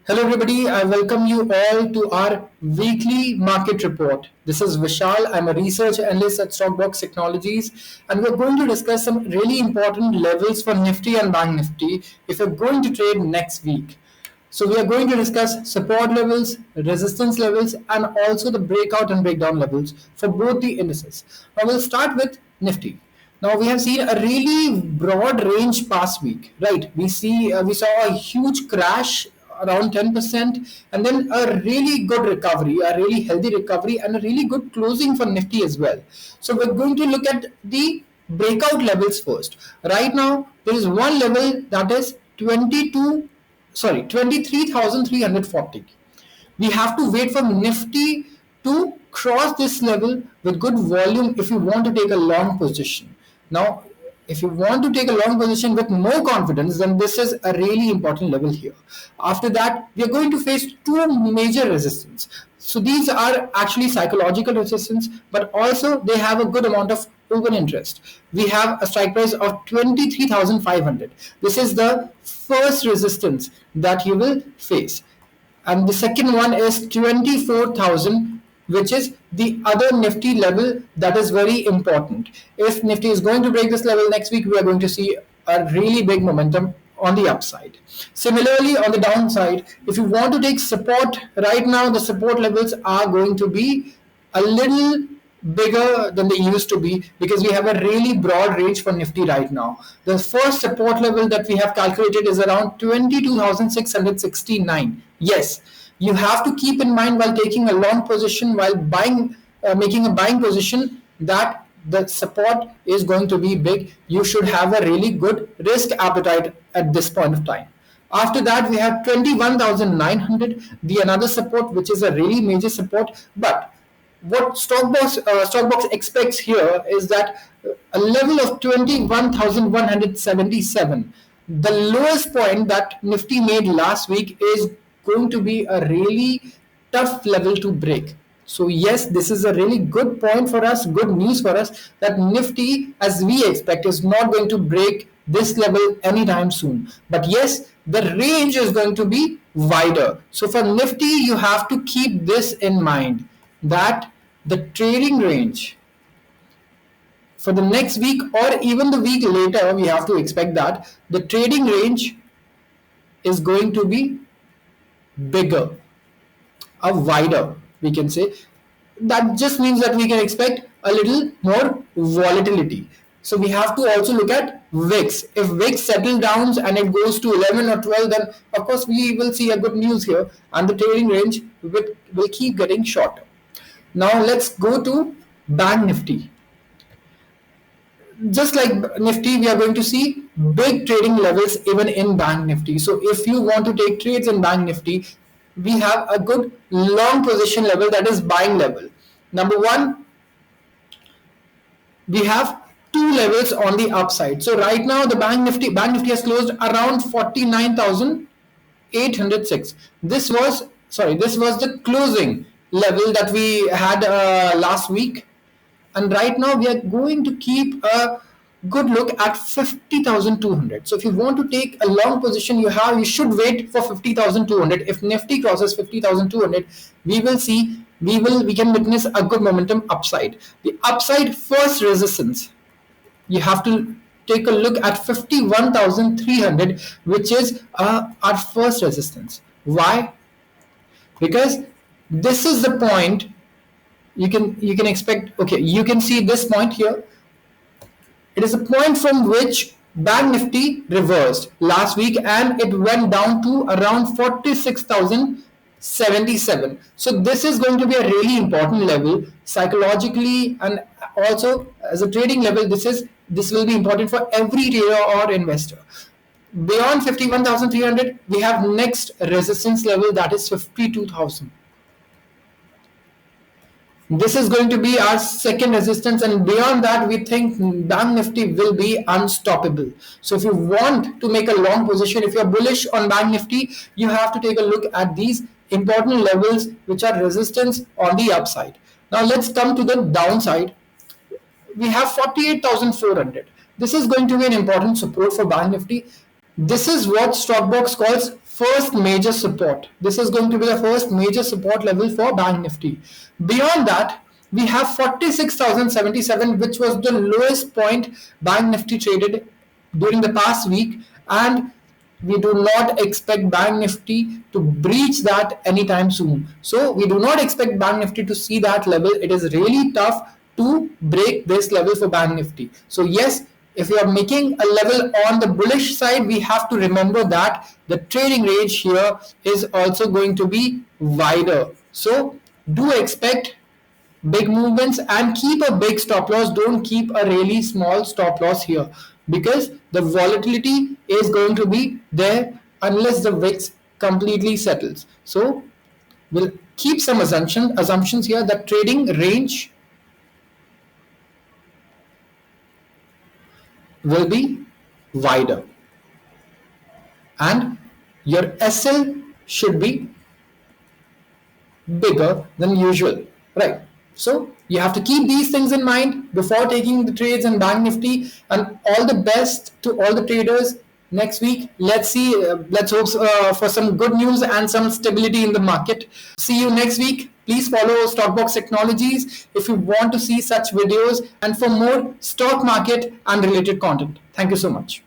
Hello, everybody. I welcome you all to our weekly market report. This is Vishal. I'm a research analyst at Stockbox Technologies, and we're going to discuss some really important levels for Nifty and Bank Nifty if you're going to trade next week. So, we are going to discuss support levels, resistance levels, and also the breakout and breakdown levels for both the indices. Now, we'll start with Nifty. Now we have seen a really broad range past week, right? We saw a huge crash around 10%, and then a really good recovery, a really healthy recovery, and a really good closing for Nifty as well. So we're going to look at the breakout levels first. Right now there is one level that is 23,340. We have to wait for Nifty to cross this level with good volume if you want to take a long position. Now, if you want to take a long position with no confidence, then this is a really important level here. After that, we are going to face two major resistance. So these are actually psychological resistance, but also they have a good amount of open interest. We have a strike price of 23,500. This is the first resistance that you will face, and the second one is 24,000, which is the other Nifty level that is very important. If Nifty is going to break this level next week, we are going to see a really big momentum on the upside. Similarly, on the downside, if you want to take support, right now the support levels are going to be a little bigger than they used to be because we have a really broad range for Nifty right now. The first support level that we have calculated is around 22,669. Yes, you have to keep in mind while taking a long position, while buying, making a buying position, that the support is going to be big. You should have a really good risk appetite at this point of time. After that, we have 21,900, the another support, which is a really major support. But what Stockbox expects here is that a level of 21,177, the lowest point that Nifty made last week, is going to be a really tough level to break. So yes, this is a really good point for us, good news for us, that Nifty, as we expect, is not going to break this level anytime soon. But yes, the range is going to be wider. So for Nifty, you have to keep this in mind, that the trading range for the next week or even the week later, we have to expect that the trading range is going to be bigger, a wider, we can say. That just means that we can expect a little more volatility. So we have to also look at VIX. If VIX settles down and it goes to 11 or 12, then of course we will see a good news here, and the trading range will keep getting shorter. Now let's go to Bank Nifty. Just like Nifty, we are going to see big trading levels even in Bank Nifty. So if you want to take trades in Bank Nifty, we have a good long position level, that is buying level. Number one, we have two levels on the upside. So right now the Bank Nifty has closed around 49,806. This was the closing level that we had last week, and right now we are going to keep a good look at 50,200. So if you want to take a long position, you should wait for 50,200. If Nifty crosses 50,200, we can witness a good momentum upside. The upside first resistance, you have to take a look at 51,300, which is our first resistance. Why? Because this is the point you can expect. Okay, you can see this point here. It is a point from which Bank Nifty reversed last week, and it went down to around 46,077. So this is going to be a really important level psychologically, and also as a trading level. This will be important for every trader or investor. Beyond 51,300, we have next resistance level, that is 52,000. This is going to be our second resistance, and beyond that we think Bank Nifty will be unstoppable. So if you want to make a long position, if you're bullish on Bank Nifty, you have to take a look at these important levels which are resistance on the upside. Now let's come to the downside. We have 48,400. This is going to be an important support for Bank Nifty. This is what Stockbox calls first major support. This is going to be the first major support level for Bank Nifty. Beyond that, we have 46,077, which was the lowest point Bank Nifty traded during the past week, and we do not expect Bank Nifty to breach that anytime soon. So we do not expect Bank Nifty to see that level. It is really tough to break this level for Bank Nifty. So yes, if you are making a level on the bullish side, we have to remember that the trading range here is also going to be wider. So do expect big movements and keep a big stop loss. Don't keep a really small stop loss here, because the volatility is going to be there unless the VIX completely settles. So we'll keep some assumptions here that trading range will be wider and your SL should be bigger than usual, right? So you have to keep these things in mind before taking the trades in Bank Nifty. And all the best to all the traders next week. Let's see, let's hope for some good news and some stability in the market. See you next week. Please follow Stockbox Technologies if you want to see such videos and for more stock market and related content. Thank you so much.